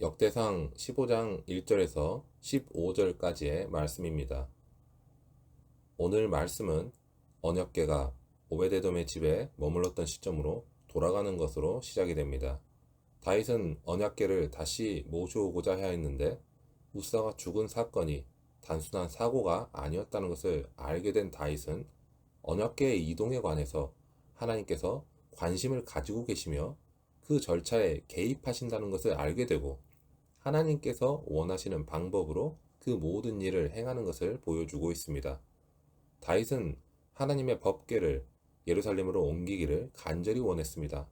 역대상 15장 1절에서 15절까지의 말씀입니다. 오늘 말씀은 언약궤가 오베데돔의 집에 머물렀던 시점으로 돌아가는 것으로 시작이 됩니다. 다윗은 언약궤를 다시 모셔오고자 하였는데 우사가 죽은 사건이 단순한 사고가 아니었다는 것을 알게 된 다윗은 언약궤의 이동에 관해서 하나님께서 관심을 가지고 계시며 그 절차에 개입하신다는 것을 알게 되고 하나님께서 원하시는 방법으로 그 모든 일을 행하는 것을 보여주고 있습니다. 다윗은 하나님의 법궤를 예루살렘으로 옮기기를 간절히 원했습니다.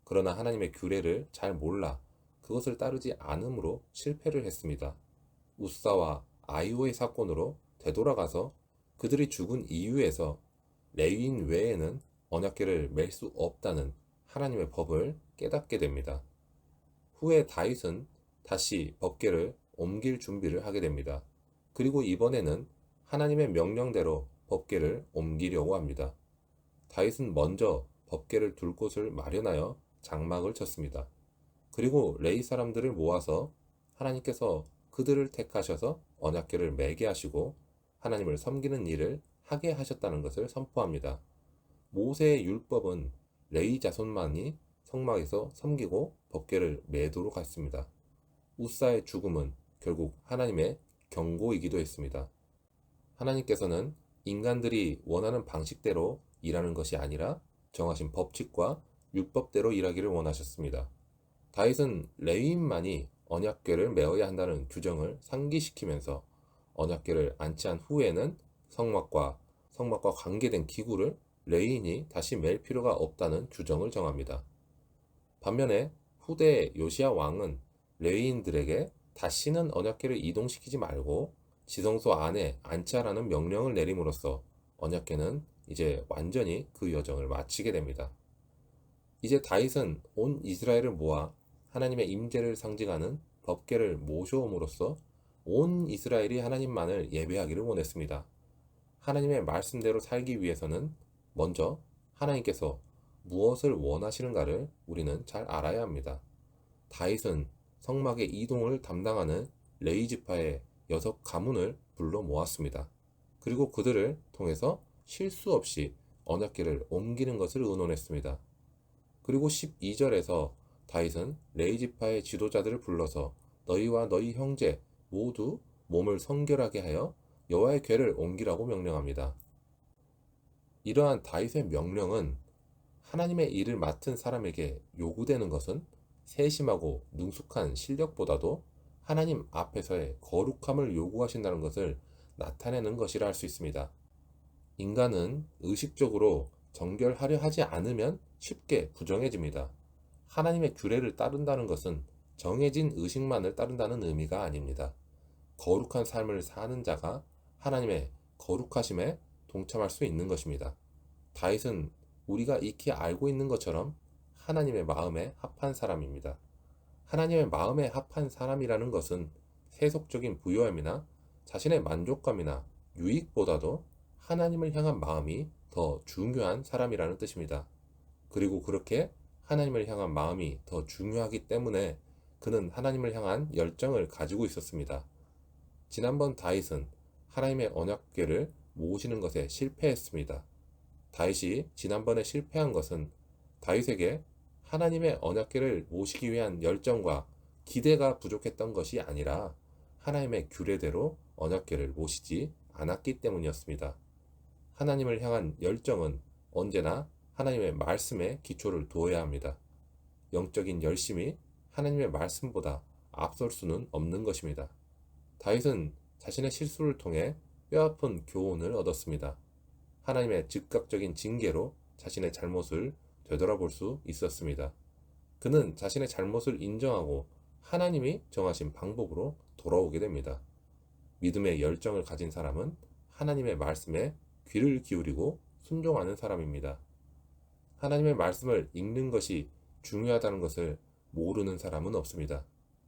그러나 하나님의 규례를 잘 몰라 그것을 따르지 않으므로 실패를 했습니다. 우사와 아이오의 사건으로 되돌아가서 그들이 죽은 이유에서 레위인 외에는 언약궤를 맬 수 없다는 하나님의 법을 깨닫게 됩니다. 후에 다윗은 다시 법궤를 옮길 준비를 하게 됩니다. 그리고 이번에는 하나님의 명령대로 법궤를 옮기려고 합니다. 다윗은 먼저 법궤를 둘 곳을 마련하여 장막을 쳤습니다. 그리고 레위 사람들을 모아서 하나님께서 그들을 택하셔서 언약궤를 매게 하시고 하나님을 섬기는 일을 하게 하셨다는 것을 선포합니다. 모세의 율법은 레위 자손만이 성막에서 섬기고 법궤를 매도록 했습니다. 우사의 죽음은 결국 하나님의 경고이기도 했습니다. 하나님께서는 인간들이 원하는 방식대로 일하는 것이 아니라 정하신 법칙과 율법대로 일하기를 원하셨습니다. 다윗은 레위인만이 언약궤를 메어야 한다는 규정을 상기시키면서 언약궤를 안치한 후에는 성막과 관계된 기구를 레위인이 다시 맬 필요가 없다는 규정을 정합니다. 반면에 후대 요시야 왕은 레위인들에게 다시는 언약궤를 이동시키지 말고 지성소 안에 안치하라는 명령을 내림으로써 언약궤는 이제 완전히 그 여정을 마치게 됩니다. 이제 다윗은 온 이스라엘을 모아 하나님의 임재를 상징하는 법궤를 모셔옴으로써 온 이스라엘이 하나님만을 예배하기를 원했습니다. 하나님의 말씀대로 살기 위해서는 먼저 하나님께서 무엇을 원하시는가를 우리는 잘 알아야 합니다. 다윗은 성막의 이동을 담당하는 레위 지파의 6가문을 불러 모았습니다. 그리고 그들을 통해서 실수 없이 언약궤를 옮기는 것을 의논했습니다. 그리고 12절에서 다윗은 레위 지파의 지도자들을 불러서 너희와 너희 형제 모두 몸을 성결하게 하여 여호와의 궤를 옮기라고 명령합니다. 이러한 다윗의 명령은 하나님의 일을 맡은 사람에게 요구되는 것은 세심하고 능숙한 실력보다도 하나님 앞에서의 거룩함을 요구하신다는 것을 나타내는 것이라 할 수 있습니다. 인간은 의식적으로 정결하려 하지 않으면 쉽게 부정해집니다. 하나님의 규례를 따른다는 것은 정해진 의식만을 따른다는 의미가 아닙니다. 거룩한 삶을 사는 자가 하나님의 거룩하심에 동참할 수 있는 것입니다. 다윗은 우리가 익히 알고 있는 것처럼 하나님의 마음에 합한 사람입니다. 하나님의 마음에 합한 사람이라는 것은 세속적인 부유함이나 자신의 만족감이나 유익보다도 하나님을 향한 마음이 더 중요한 사람이라는 뜻입니다. 그리고 그렇게 하나님을 향한 마음이 더 중요하기 때문에 그는 하나님을 향한 열정을 가지고 있었습니다. 지난번 다윗은 하나님의 언약궤를 모시는 것에 실패했습니다. 다윗이 지난번에 실패한 것은 다윗에게 하나님의 언약궤를 모시기 위한 열정과 기대가 부족했던 것이 아니라 하나님의 규례대로 언약궤를 모시지 않았기 때문이었습니다. 하나님을 향한 열정은 언제나 하나님의 말씀에 기초를 두어야 합니다. 영적인 열심이 하나님의 말씀보다 앞설 수는 없는 것입니다. 다윗은 자신의 실수를 통해 뼈아픈 교훈을 얻었습니다. 하나님의 즉각적인 징계로 자신의 잘못을 되돌아볼 수 있었습니다. 그는 자신의 잘못을 인정하고 하나님이 정하신 방법으로 돌아오게 됩니다. 믿음의 열정을 가진 사람은 하나님의 말씀에 귀를 기울이고 순종하는 사람입니다. 하나님의 말씀을 읽는 것이 중요하다는 것을 모르는 사람은 없습니다.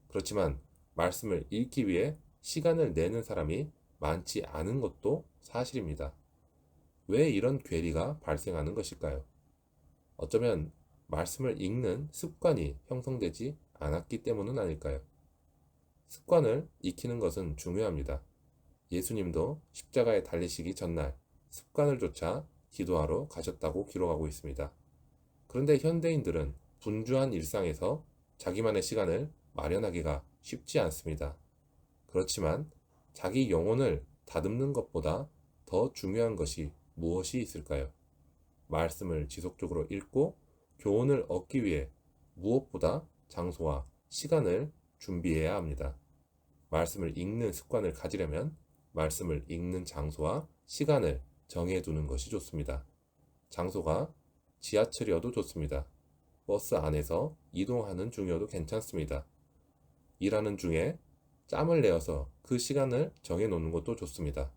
그렇지만 말씀을 읽기 위해 시간을 내는 사람이 많지 않은 것도 사실입니다. 왜 이런 괴리가 발생하는 것일까요? 어쩌면 말씀을 읽는 습관이 형성되지 않았기 때문은 아닐까요? 습관을 익히는 것은 중요합니다. 예수님도 십자가에 달리시기 전날 습관을 쫓아 기도하러 가셨다고 기록하고 있습니다. 그런데 현대인들은 분주한 일상에서 자기만의 시간을 마련하기가 쉽지 않습니다. 그렇지만 자기 영혼을 다듬는 것보다 더 중요한 것이 무엇이 있을까요? 말씀을 지속적으로 읽고 교훈을 얻기 위해 무엇보다 장소와 시간을 준비해야 합니다. 말씀을 읽는 습관을 가지려면 말씀을 읽는 장소와 시간을 정해두는 것이 좋습니다. 장소가 지하철이어도 좋습니다. 버스 안에서 이동하는 중이어도 괜찮습니다. 일하는 중에 짬을 내어서 그 시간을 정해놓는 것도 좋습니다.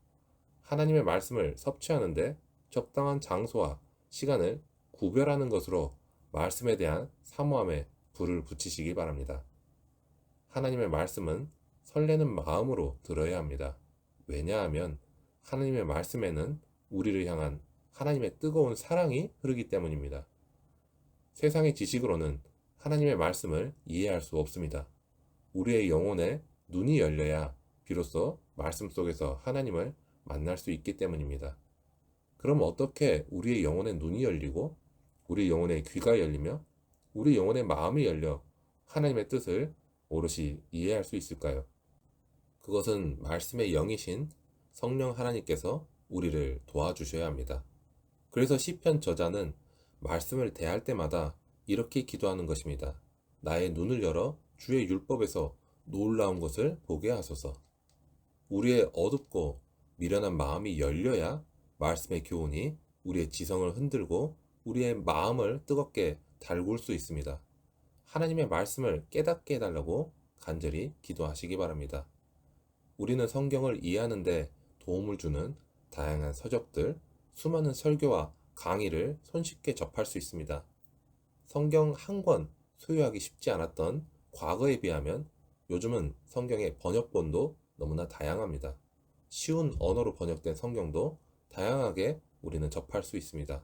하나님의 말씀을 섭취하는데 적당한 장소와 시간을 구별하는 것으로 말씀에 대한 사모함에 불을 붙이시기 바랍니다. 하나님의 말씀은 설레는 마음으로 들어야 합니다. 왜냐하면 하나님의 말씀에는 우리를 향한 하나님의 뜨거운 사랑이 흐르기 때문입니다. 세상의 지식으로는 하나님의 말씀을 이해할 수 없습니다. 우리의 영혼에 눈이 열려야 비로소 말씀 속에서 하나님을 만날 수 있기 때문입니다. 그럼 어떻게 우리의 영혼의 눈이 열리고 우리 영혼의 귀가 열리며 우리 영혼의 마음이 열려 하나님의 뜻을 오롯이 이해할 수 있을까요? 그것은 말씀의 영이신 성령 하나님께서 우리를 도와주셔야 합니다. 그래서 시편 저자는 말씀을 대할 때마다 이렇게 기도하는 것입니다. 나의 눈을 열어 주의 율법에서 놀라운 것을 보게 하소서. 우리의 어둡고 미련한 마음이 열려야 말씀의 교훈이 우리의 지성을 흔들고 우리의 마음을 뜨겁게 달굴 수 있습니다. 하나님의 말씀을 깨닫게 해달라고 간절히 기도하시기 바랍니다. 우리는 성경을 이해하는데 도움을 주는 다양한 서적들, 수많은 설교와 강의를 손쉽게 접할 수 있습니다. 성경 한 권 소유하기 쉽지 않았던 과거에 비하면 요즘은 성경의 번역본도 너무나 다양합니다. 쉬운 언어로 번역된 성경도 다양하게 우리는 접할 수 있습니다.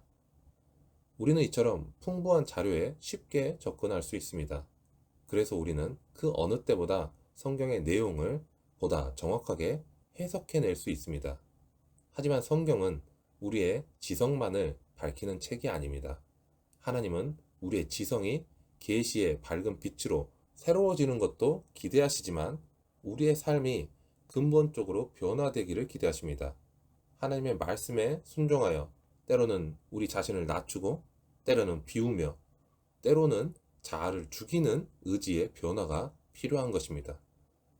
우리는 이처럼 풍부한 자료에 쉽게 접근할 수 있습니다. 그래서 우리는 그 어느 때보다 성경의 내용을 보다 정확하게 해석해낼 수 있습니다. 하지만 성경은 우리의 지성만을 밝히는 책이 아닙니다. 하나님은 우리의 지성이 계시의 밝은 빛으로 새로워지는 것도 기대하시지만 우리의 삶이 근본적으로 변화되기를 기대하십니다. 하나님의 말씀에 순종하여 때로는 우리 자신을 낮추고 때로는 비우며 때로는 자아를 죽이는 의지의 변화가 필요한 것입니다.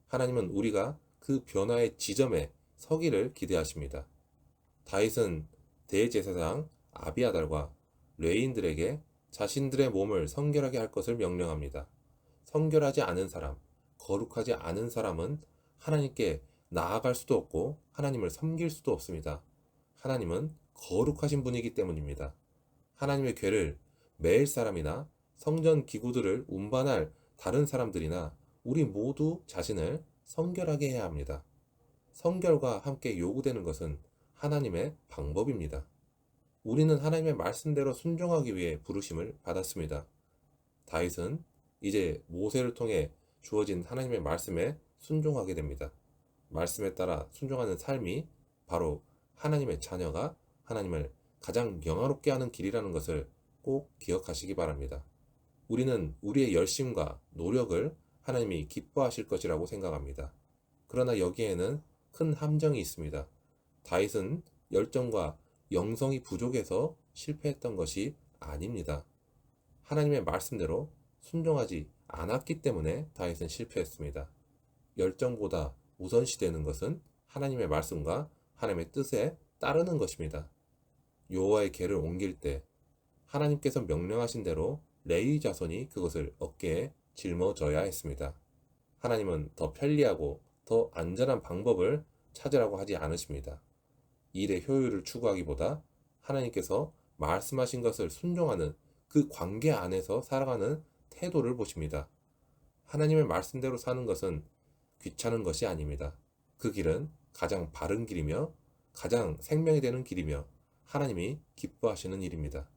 하나님은 우리가 그 변화의 지점에 서기를 기대하십니다. 다윗은 대제사장 아비아달과 레위인들에게 자신들의 몸을 성결하게 할 것을 명령합니다. 성결하지 않은 사람, 거룩하지 않은 사람은 하나님께 나아갈 수도 없고 하나님을 섬길 수도 없습니다. 하나님은 거룩하신 분이기 때문입니다. 하나님의 궤를 매일 사람이나 성전 기구들을 운반할 다른 사람들이나 우리 모두 자신을 성결하게 해야 합니다. 성결과 함께 요구되는 것은 하나님의 방법입니다. 우리는 하나님의 말씀대로 순종하기 위해 부르심을 받았습니다. 다윗은 이제 모세를 통해 주어진 하나님의 말씀에 순종하게 됩니다. 말씀에 따라 순종하는 삶이 바로 하나님의 자녀가 하나님을 가장 영화롭게 하는 길이라는 것을 꼭 기억하시기 바랍니다. 우리는 우리의 열심과 노력을 하나님이 기뻐하실 것이라고 생각합니다. 그러나 여기에는 큰 함정이 있습니다. 다윗은 열정과 영성이 부족해서 실패했던 것이 아닙니다. 하나님의 말씀대로 순종하지 않았기 때문에 다윗은 실패했습니다. 열정보다 우선시되는 것은 하나님의 말씀과 하나님의 뜻에 따르는 것입니다. 여호와의 궤를 옮길 때 하나님께서 명령하신 대로 레위 자손이 그것을 어깨에 짊어져야 했습니다. 하나님은 더 편리하고 더 안전한 방법을 찾으라고 하지 않으십니다. 일의 효율을 추구하기보다 하나님께서 말씀하신 것을 순종하는 그 관계 안에서 살아가는 태도를 보십니다. 하나님의 말씀대로 사는 것은 귀찮은 것이 아닙니다. 그 길은 가장 바른 길이며 가장 생명이 되는 길이며 하나님이 기뻐하시는 일입니다.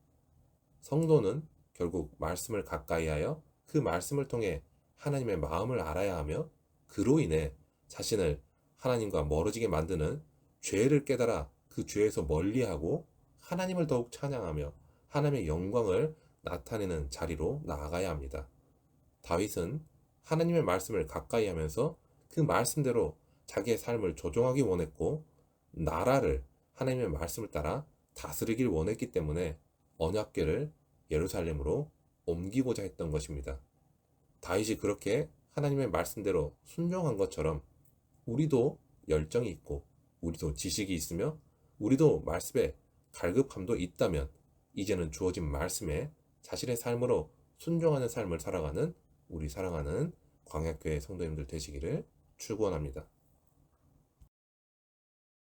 성도는 결국 말씀을 가까이 하여 그 말씀을 통해 하나님의 마음을 알아야 하며 그로 인해 자신을 하나님과 멀어지게 만드는 죄를 깨달아 그 죄에서 멀리하고 하나님을 더욱 찬양하며 하나님의 영광을 나타내는 자리로 나아가야 합니다. 다윗은 하나님의 말씀을 가까이 하면서 그 말씀대로 자기의 삶을 조종하기 원했고 나라를 하나님의 말씀을 따라 다스리길 원했기 때문에 언약궤를 예루살렘으로 옮기고자 했던 것입니다. 다윗이 그렇게 하나님의 말씀대로 순종한 것처럼 우리도 열정이 있고 우리도 지식이 있으며 우리도 말씀에 갈급함도 있다면 이제는 주어진 말씀에 자신의 삶으로 순종하는 삶을 살아가는 우리 사랑하는 광야교회 성도님들 되시기를 축원합니다.